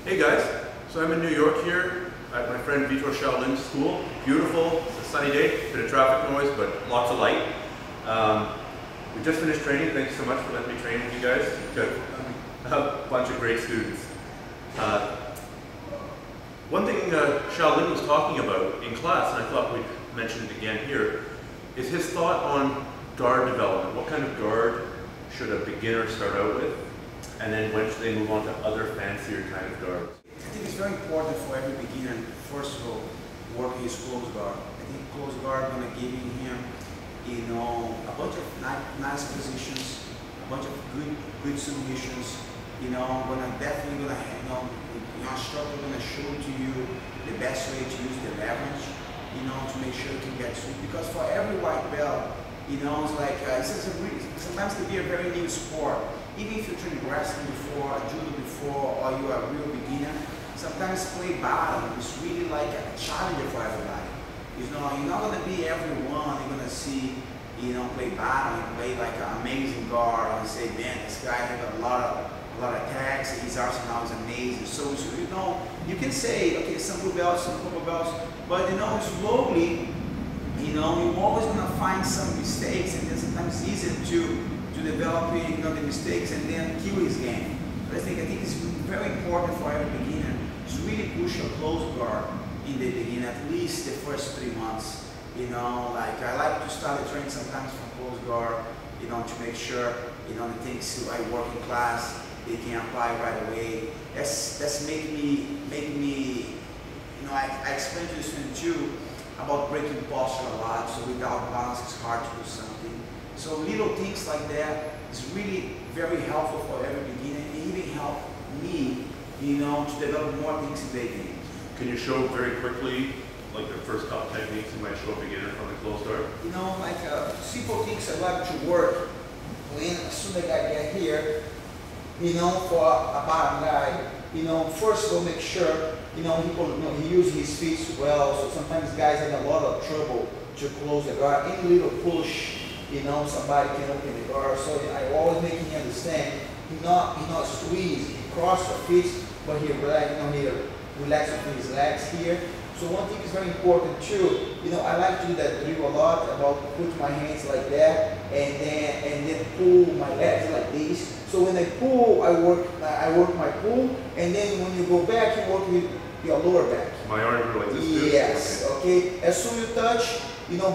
Hey guys, so I'm in New York here at my friend Vitor Shaolin's school. Beautiful, it's a sunny day, bit of traffic noise, but lots of light. We just finished training. Thank you so much for letting me train with you guys. We've got a bunch of great students. One thing Shaolin was talking about in class, and I thought we'd mention it again here, is his thought on guard development. What kind of guard should a beginner start out with? And then when should they move on to other fancier kind of guards? I think it's very important for every beginner, first of all, work his close guard. I think close guard is going to give him, a bunch of nice positions, a bunch of good submissions. Definitely going to, your instructor going to show to you the best way to use the leverage, to make sure you can get sweet. Because for every white belt, it's like sometimes it can be a very new sport. Even if you train wrestling before, judo before, or you are a real beginner, sometimes play bottom is really like a challenger for everybody. You're not going to be everyone you're going to see, play bottom and play like an amazing guard and say, man, this guy has a lot of attacks, his arsenal is amazing. So you can say, okay, some blue belts, some purple belts, but slowly, you're always going to find some mistakes, and then sometimes it's easier to develop the mistakes and then kill his game. But I think it's very important for every beginner to really push a close guard in the beginning, at least the first 3 months. I like to start the training sometimes from close guard, to make sure, the things I work in class, they can apply right away. That's make me, I explain to the student too about breaking posture a lot, so without balance it's hard to do something. So little things like that is really very helpful for every beginner, and even help me, to develop more things in the game. Can you show very quickly, like the first couple techniques you might show a beginner from the close guard? Simple things I like to work when as soon as I get here, for a bottom guy, first of all make sure, he uses his feet well. So sometimes guys have a lot of trouble to close the guard. Any little push, somebody can open the guard. So I always make him understand, he not squeeze, he cross the feet, but he relax with his legs here. So one thing is very important too, I like to do that drill a lot, about put my hands like that, and then pull my legs like this. So when I pull, I work my pull, and then when you go back, you work with your lower back. My arms are like this too? Yes, okay. As soon as you touch,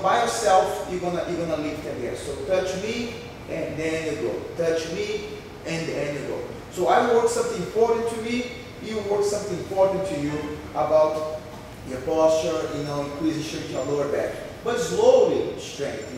by yourself, you're gonna lift again. So touch me, and then you go. Touch me, and then you go. So I work something important to me, you work something important to you about your posture, increase your lower back. But slowly strength,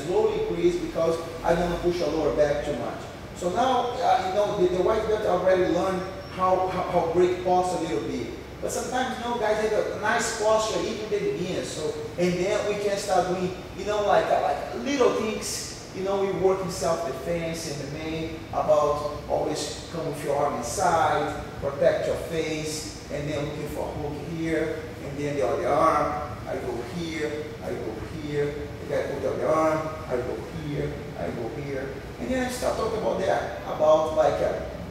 slowly increase, because I don't want to push your lower back too much. So now, the white belt already learned how break posture a little bit. But sometimes, guys have a nice posture, even the beginners. So, and then we can start doing, like little things. We work in self-defense in the main, about always come with your arm inside, protect your face, and then looking for a hook here, and then the other arm. I go here, I go here. The guy put the other arm, I go here, I go here. And then I start talking about that, about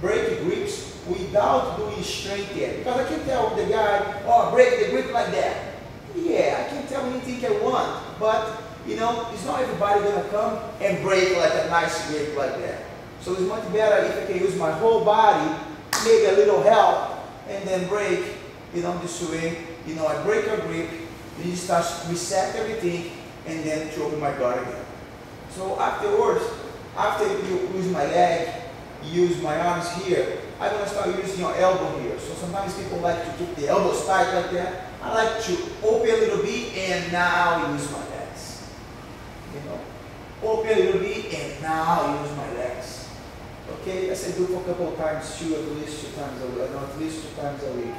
break grips without doing strength yet. Because I can tell the guy, oh, break the grip like that. Yeah, I can tell anything I want, but it's not everybody gonna come and break like a nice grip like that. So it's much better if I can use my whole body, maybe a little help, and then break, this way. I break a grip, then you start reset everything, and then to open my guard again. So afterwards, after you use my leg, use my arms here, I'm going to start using your elbow here. So sometimes people like to keep the elbows tight like that. I like to open a little bit and now use my legs. Open a little bit and now use my legs. Okay, as I do for a couple of times too, at least 2 times a week. At least 2 times a week.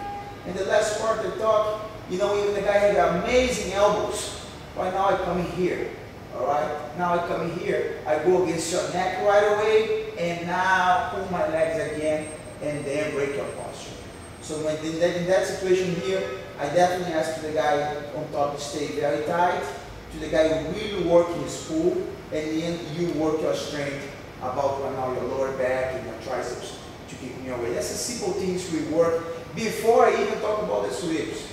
And the last part I talk, even the guy had amazing elbows. Right now I come in here. Alright, now I come in here, I go against your neck right away, and now pull my legs again, and then break your posture. So in that situation here, I definitely ask the guy on top to stay very tight, to the guy who really work his pull, and then you work your strength about right now your lower back and your triceps to keep me away. That's the simple things we work before I even talk about the sweeps.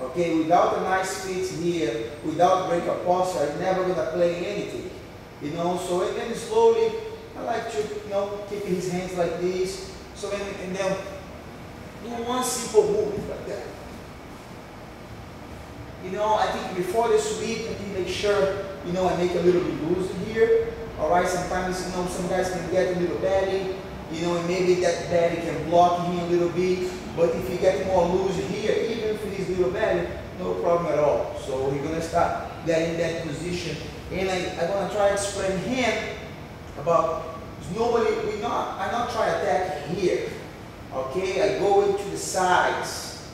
Okay, without a nice fit here, without break a posture, I'm never gonna play anything. You know, so and then slowly, I like to, you know, keep his hands like this. So and then do one simple movement like that. You know, I think before the sweep, I think make sure, you know, I make a little bit loose in here. Alright, sometimes, you know, some guys can get a little belly, you know, and maybe that belly can block him a little bit. But if you get more loose here, even if it is little belly, no problem at all. So we're gonna start getting that position. And I'm gonna try to explain him about, normally I not try attack here. Okay, I go into the sides.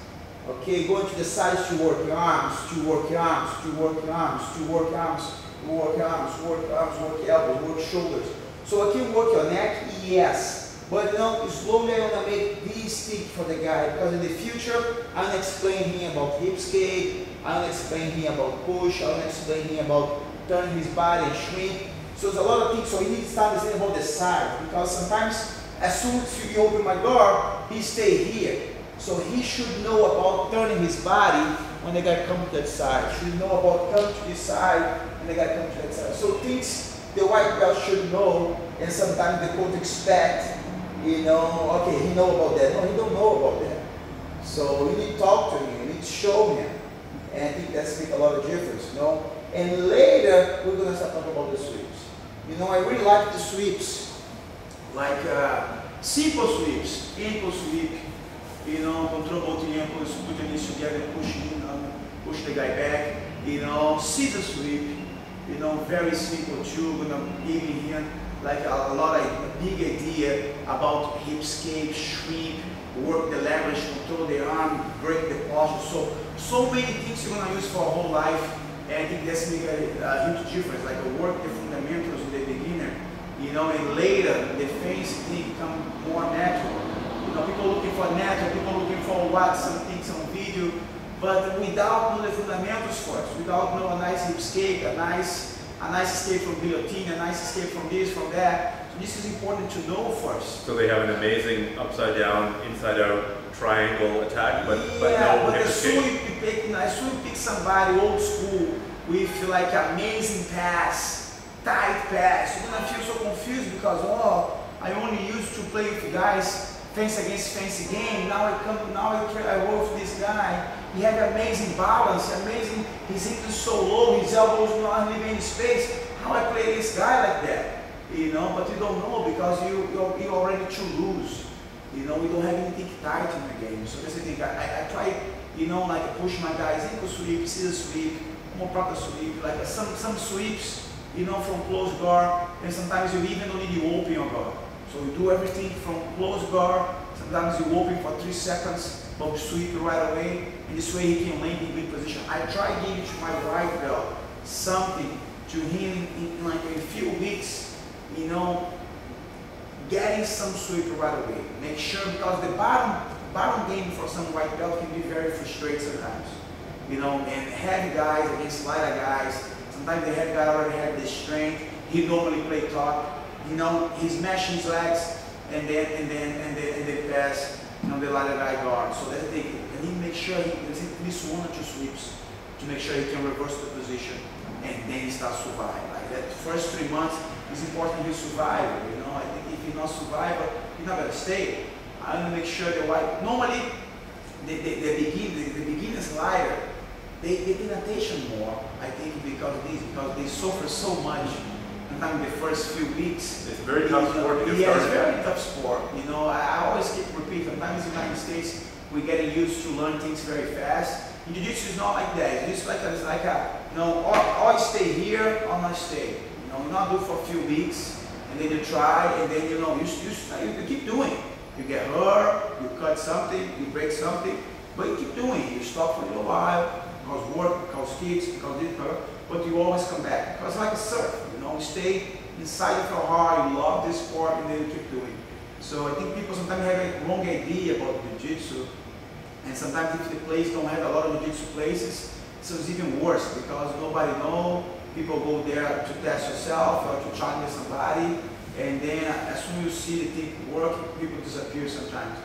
Okay, go into the sides to work your arms, to work your arms, to work your arms, to work your arms, to work your arms, work your arms, work your elbows, work shoulders. So I can work your neck, yes. But you know, slowly I'm gonna make this stick for the guy, because in the future I'm gonna explain him about hip escape, I'm gonna explain him about push, I'm gonna explain him about turning his body and shrink. So there's a lot of things, so he needs to understand about the side, because sometimes as soon as you open my door, he stay here. So he should know about turning his body when the guy comes to that side. He should know about coming to this side when the guy comes to that side. So things the white belt should know, and sometimes the coach expect, you know, okay, he know about that. No, he don't know about that. So you need to talk to him, you need to show him. And I think that's make a lot of difference, you know. And later, we're going to start talking about the sweeps. You know, I really like the sweeps. Like simple sweeps, ankle sweep. You know, control both ankles, put your knees together, push the guy back. You know, scissor sweep. You know, very simple too. Gonna give him like a lot of big idea about hip escape, sweep, work the leverage, control the arm, break the posture. So many things you're gonna use for a whole life. And I think that's make a huge difference. Like work the fundamentals with the beginner. You know, and later the fancy thing become more natural. You know, people looking for natural, people looking for watch some things on video, but without knowing the fundamentals first, without knowing a nice hip escape, a nice escape from guillotine, a nice escape from this, from that. So this is important to know first. So they have an amazing upside down, inside out triangle attack, but yeah, no but hip as soon escape. as you pick somebody old school with like amazing pass, tight pass, you're gonna feel so confused because I only used to play with guys fancy against fancy game. Now I work with this guy. He had amazing balance, amazing. His hip is so low, his elbows not leaving any space. How I play this guy like that? You know, but you don't know because you're already too loose. You know, we don't have anything tight in the game. So that's the thing. I try, you know, like push my guys, ankle sweep, scissor sweep, more proper sweep, like some sweeps, you know, from close guard, and sometimes you even don't need to open your guard. So we do everything from close guard, sometimes you open for 3 seconds, but we sweep it right away, and this way he can land in good position. I try to give to my right belt something to him in like a few weeks, you know, getting some sweep right away. Make sure, because the bottom game for some white belt can be very frustrating sometimes. You know, and heavy guys against lighter guys, sometimes the heavy guy already have the strength, he normally play top. You know, he's mashing his legs and then pass, you know, the lighter guy guard. So that's the thing. And he makes sure he does at least 1 or 2 sweeps to make sure he can reverse the position and then he starts surviving. Like that first 3 months is important to survive. You know, I think if you're not survivor, you're not gonna stay. I want to make sure the white. Normally, the beginners lighter, they pay attention more. I think because of this, because they suffer so much. Sometimes the first few weeks. It's a very tough sport to get started. started. It's a very tough sport. You know, I always keep repeating. Sometimes in the United States, we're getting used to learn things very fast. In jiu-jitsu is not like that. It's like you know, or I stay here or not stay. You know, you not do for a few weeks, and then you try, and then you know, you keep doing it. You get hurt, you cut something, you break something, but you keep doing it. You stop for a little while, because work, because kids, because this, but you always come back. Because it's like a surf. You know, you stay inside of your heart, you love this sport, and then you keep doing it. So I think people sometimes have a wrong idea about jiu-jitsu, and sometimes if the place don't have a lot of jiu-jitsu places, so it's even worse because nobody knows. People go there to test yourself or to challenge somebody, and then as soon as you see the thing work, people disappear sometimes.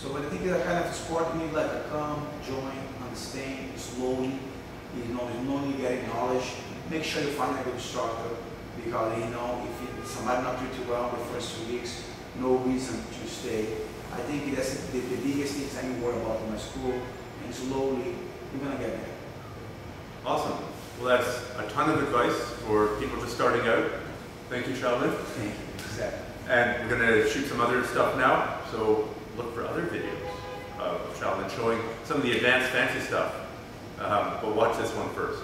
So when I think that kind of sport, you need like a come, join, understand, slowly. You know, there's no need getting knowledge. Make sure you find a good instructor, because you know if somebody not treat you well the first 2 weeks, no reason to stay. I think that's the biggest things I worry about in my school, and slowly we're gonna get there. Awesome. Well, that's a ton of advice for people just starting out. Thank you, Shaolin. Thank you. Exactly. And we're going to shoot some other stuff now, so look for other videos of Shaolin showing some of the advanced fancy stuff. But watch this one first.